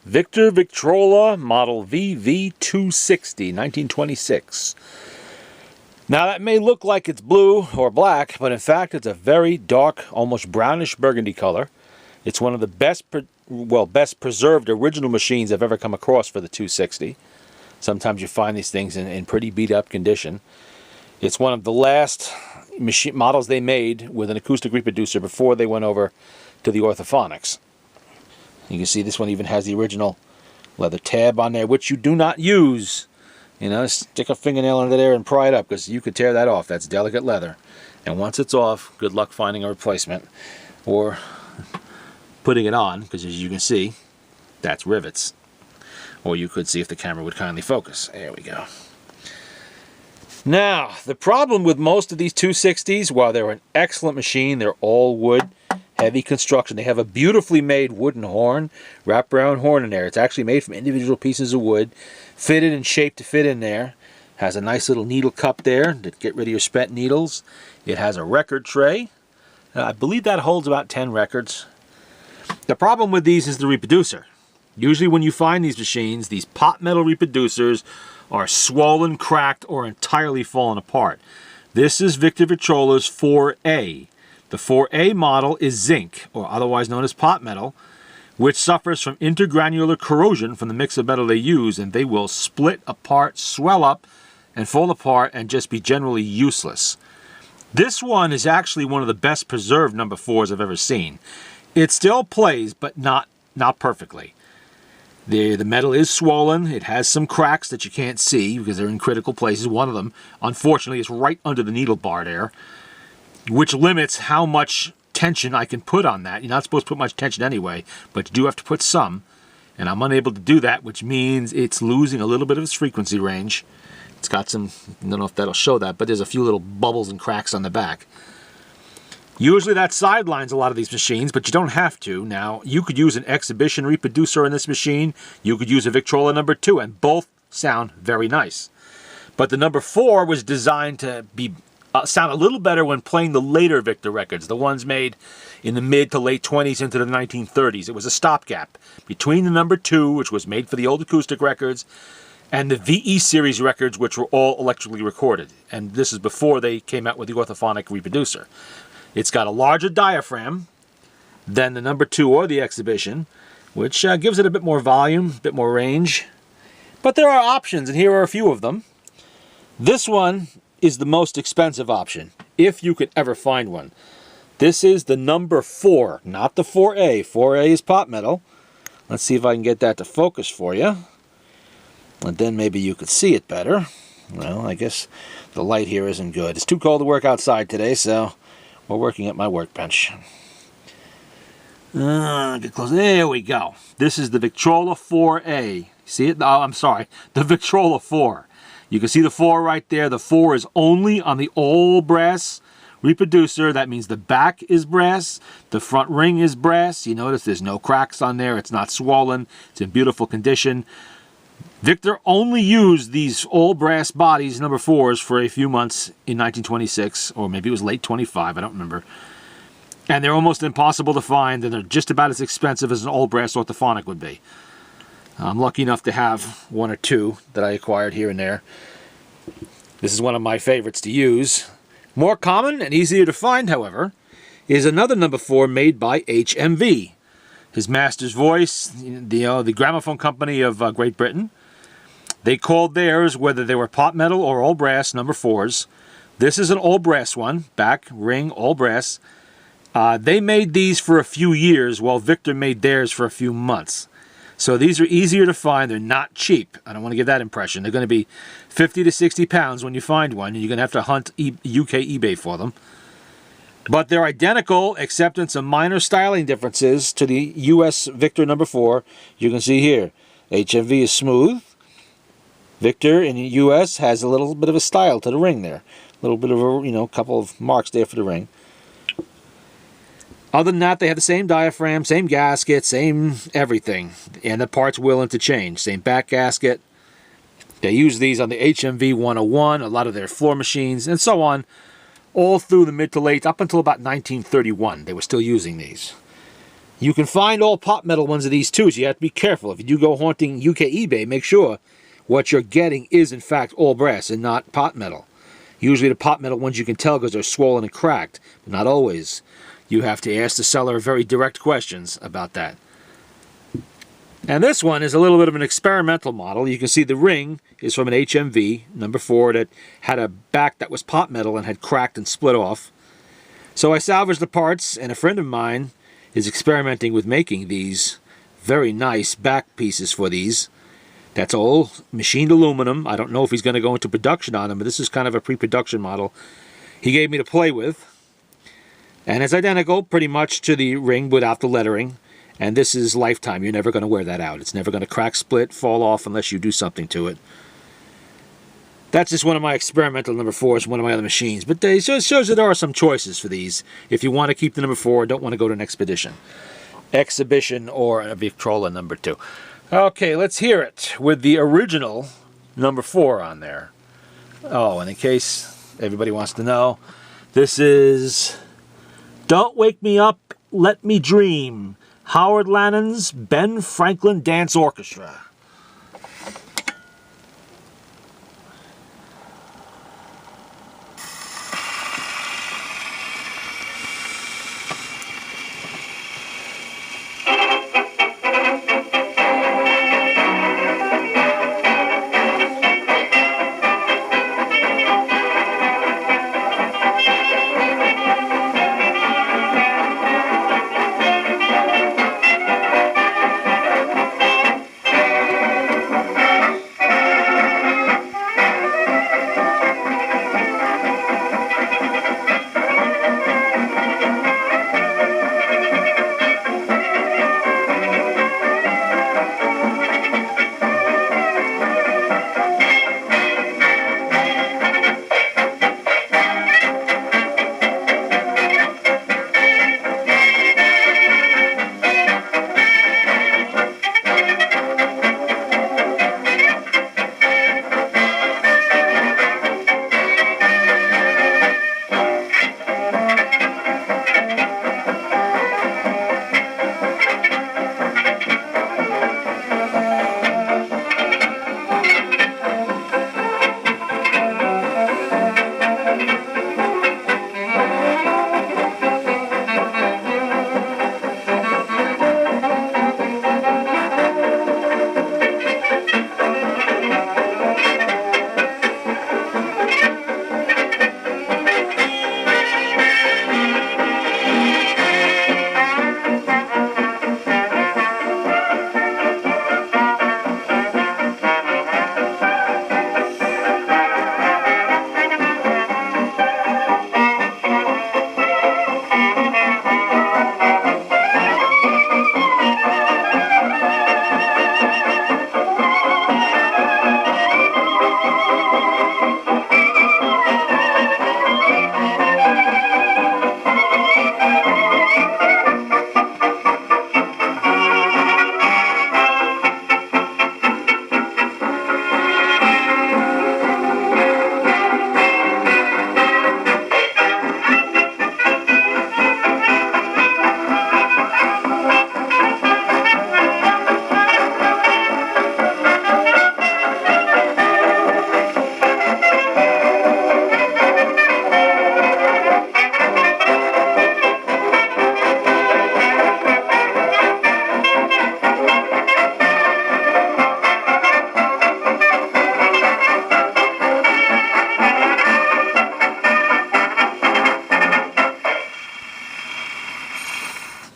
Victrola model VV-2-60, 1926. Now that may look like it's blue or black, but in fact it's a very dark, almost brownish burgundy color. It's one of the best preserved original machines I've ever come across for the 260. Sometimes you find these things in pretty beat up condition. It's one of the last models they made with an acoustic reproducer before they went over to the orthophonics. You can see this one even has the original leather tab on there, which you do not use. You know, stick a fingernail under there and pry it up, because you could tear that off. That's delicate leather. And once it's off, good luck finding a replacement or putting it on, because as you can see, that's rivets. Or you could see if the camera would kindly focus. There we go. Now, the problem with most of these 260s, while they're an excellent machine, they're all wood, heavy construction. They have a beautifully made wooden horn, wraparound horn in there. It's actually made from individual pieces of wood, fitted and shaped to fit in there. Has a nice little needle cup there to get rid of your spent needles. It has a record tray. I believe that holds about 10 records. The problem with these is the reproducer. Usually when you find these machines, these pot metal reproducers are swollen, cracked, or entirely fallen apart. This is Victor Victrola's 4A. The 4A model is zinc, or otherwise known as pot metal, which suffers from intergranular corrosion from the mix of metal they use, and they will split apart, swell up, and fall apart, and just be generally useless. This one is actually one of the best preserved number 4s I've ever seen. It still plays, but not perfectly. The metal is swollen. It has some cracks that you can't see because they're in critical places. One of them, unfortunately, is right under the needle bar there, which limits how much tension I can put on that. You're not supposed to put much tension anyway, but you do have to put some, and I'm unable to do that, which means it's losing a little bit of its frequency range. It's got some, I don't know if that'll show that, but there's a few little bubbles and cracks on the back. Usually that sidelines a lot of these machines, but you don't have to. Now, you could use an exhibition reproducer in this machine. You could use a Victrola number 2, and both sound very nice. But the number 4 was designed to be sound a little better when playing the later Victor records, the ones made in the mid to late 20s into the 1930s. It was a stopgap between the number 2, which was made for the old acoustic records, and the VE series records, which were all electrically recorded. And this is before they came out with the orthophonic reproducer. It's got a larger diaphragm than the number 2 or the exhibition, which gives it a bit more volume, a bit more range. But there are options, and here are a few of them. This one is the most expensive option, if you could ever find one. This is the number 4, not the 4A. 4A is pot metal. Let's see if I can get that to focus for you. And then maybe you could see it better. Well, I guess the light here isn't good. It's too cold to work outside today, so we're working at my workbench. Get close. There we go. This is the Victrola 4A. See it? Oh, I'm sorry. The Victrola 4. You can see the 4 right there. The 4 is only on the all brass reproducer. That means the back is brass. The front ring is brass. You notice there's no cracks on there. It's not swollen. It's in beautiful condition. Victor only used these all brass bodies, number 4s, for a few months in 1926, or maybe it was late 25, I don't remember. And they're almost impossible to find, and they're just about as expensive as an all brass orthophonic would be. I'm lucky enough to have 1 or 2 that I acquired here and there. This is one of my favorites to use. More common and easier to find, however, is another number 4 made by HMV. His master's voice, the gramophone company of Great Britain. They called theirs, whether they were pot metal or all brass, number 4s. This is an all brass one, back, ring, all brass. They made these for a few years, while Victor made theirs for a few months. So these are easier to find. They're not cheap. I don't want to give that impression. They're going to be 50 to 60 pounds when you find one, and you're going to have to hunt UK eBay for them. But they're identical, except in some minor styling differences to the US Victor number 4. You can see here, HMV is smooth. Victor in the US has a little bit of a style to the ring there. A little bit of a, couple of marks there for the ring. Other than that, they have the same diaphragm, same gasket, same everything. And the parts will interchange. Same back gasket. They use these on the HMV 101, a lot of their floor machines, and so on. All through the mid to late, up until about 1931, they were still using these. You can find all pot metal ones of these too, so you have to be careful. If you do go haunting UK eBay, make sure what you're getting is in fact all brass and not pot metal. Usually the pot metal ones you can tell because they're swollen and cracked, but not always. You have to ask the seller very direct questions about that. And this one is a little bit of an experimental model. You can see the ring is from an HMV, number 4, that had a back that was pot metal and had cracked and split off. So I salvaged the parts, and a friend of mine is experimenting with making these very nice back pieces for these. That's all machined aluminum. I don't know if he's going to go into production on them, but this is kind of a pre-production model he gave me to play with. And it's identical pretty much to the ring without the lettering. And this is lifetime. You're never going to wear that out. It's never going to crack, split, fall off unless you do something to it. That's just one of my experimental number 4s, one of my other machines. But it shows that there are some choices for these if you want to keep the number 4 don't want to go to an exhibition or a Victrola number 2. Okay, let's hear it with the original number 4 on there. Oh, and in case everybody wants to know, this is Don't Wake Me Up, Let Me Dream, Howard Lannon's Ben Franklin Dance Orchestra.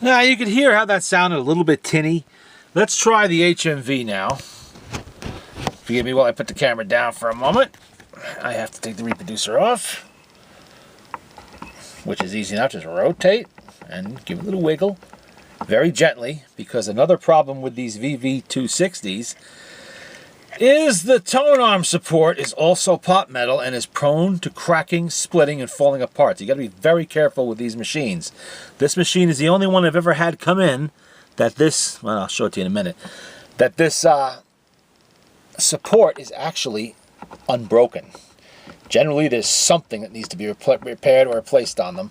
Now you can hear how that sounded a little bit tinny. Let's try the HMV now. Forgive me while I put the camera down for a moment. I have to take the reproducer off, which is easy enough. Just rotate and give it a little wiggle very gently, because another problem with these VV-2-60s is the Tonearm support is also pot metal and is prone to cracking, splitting, and falling apart. So you got to be very careful with these machines. This machine is the only one I've ever had come in that this, well, I'll show it to you in a minute, that this support is actually unbroken. Generally there's something that needs to be repaired or replaced on them.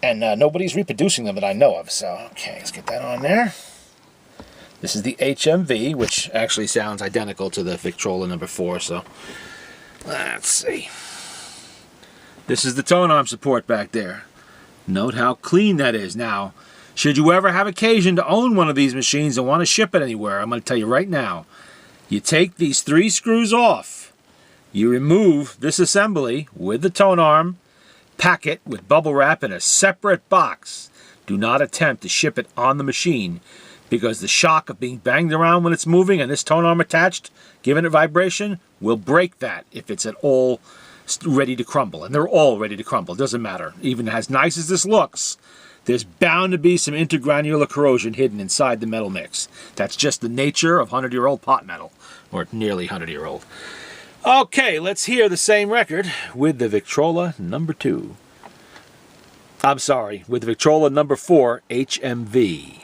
And nobody's reproducing them that I know of. So, okay, let's get that on there. This is the HMV, which actually sounds identical to the Victrola number 4. So, let's see. This is the Tonearm support back there. Note how clean that is. Now, should you ever have occasion to own one of these machines and want to ship it anywhere, I'm going to tell you right now, you take these 3 screws off, you remove this assembly with the Tonearm, pack it with bubble wrap in a separate box. Do not attempt to ship it on the machine, because the shock of being banged around when it's moving and this Tonearm attached, giving it vibration, will break that if it's at all ready to crumble. And they're all ready to crumble. It doesn't matter. Even as nice as this looks, there's bound to be some intergranular corrosion hidden inside the metal mix. That's just the nature of 100-year-old pot metal, or nearly 100-year-old. Okay, let's hear the same record with the Victrola number 2. I'm sorry, with the Victrola number 4 HMV.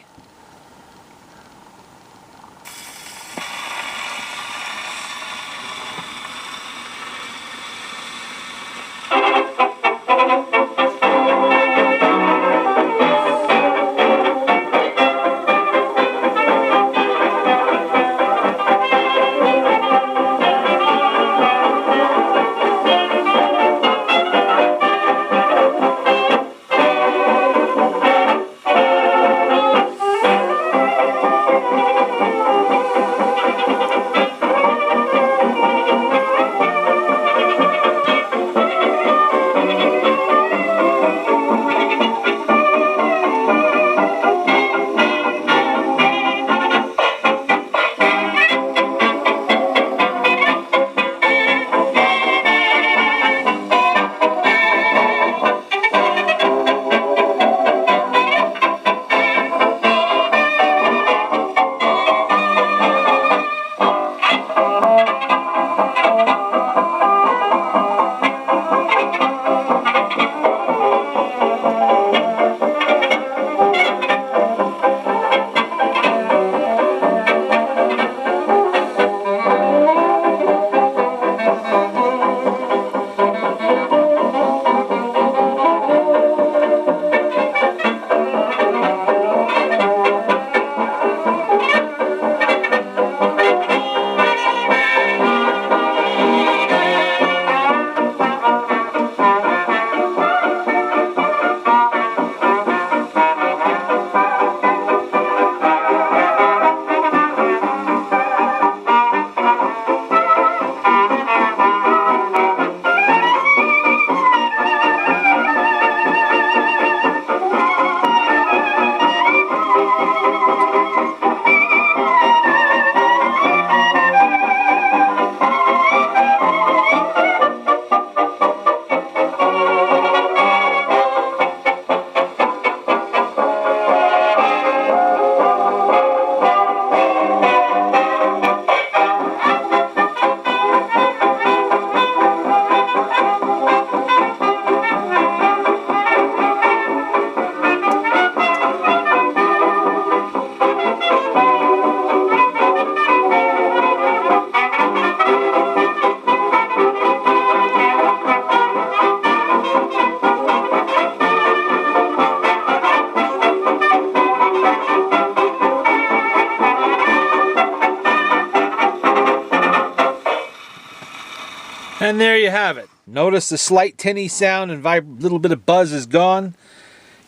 And there you have it. Notice the slight tinny sound and little bit of buzz is gone.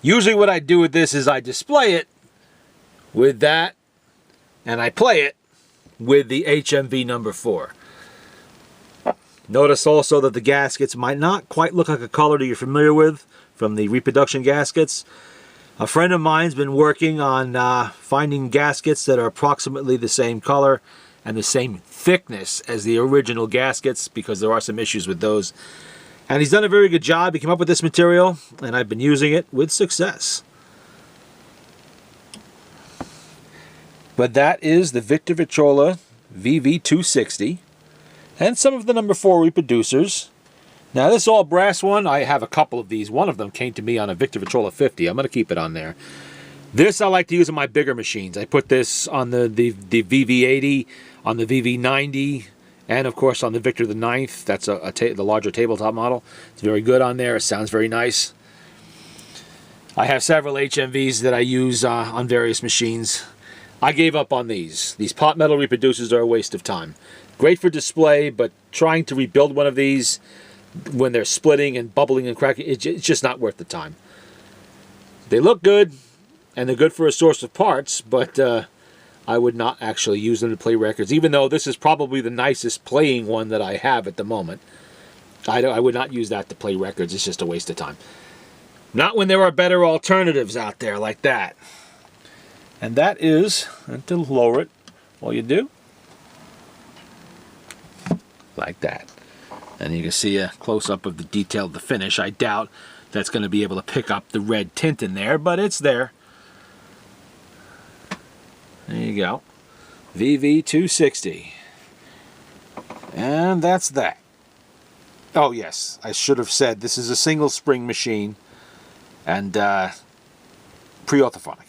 Usually what I do with this is I display it with that, and I play it with the HMV number 4. Notice also that the gaskets might not quite look like a color that you're familiar with from the reproduction gaskets. A friend of mine's been working on finding gaskets that are approximately the same color and the same thickness as the original gaskets, because there are some issues with those. And he's done a very good job. He came up with this material, and I've been using it with success. But that is the Victrola VV-2-60 and some of the number 4 reproducers. Now this all brass one, I have a couple of these. One of them came to me on a Victrola 50. I'm going to keep it on there. This I like to use on my bigger machines. I put this on the VV-80, on the VV-90, and of course on the Victor the 9th. That's the larger tabletop model. It's very good on there. It sounds very nice. I have several HMVs that I use on various machines. I gave up on these. These pot metal reproducers are a waste of time. Great for display, but trying to rebuild one of these when they're splitting and bubbling and cracking, it's just not worth the time. They look good, and they're good for a source of parts, but I would not actually use them to play records, even though this is probably the nicest playing one that I have at the moment. I would not use that to play records. It's just a waste of time. Not when there are better alternatives out there like that. And that is, and to lower it, all you do, like that. And you can see a close-up of the detail of the finish. I doubt that's going to be able to pick up the red tint in there, but it's there. There you go. VV-2-60. And that's that. Oh yes, I should have said this is a single spring machine and pre-orthophonic.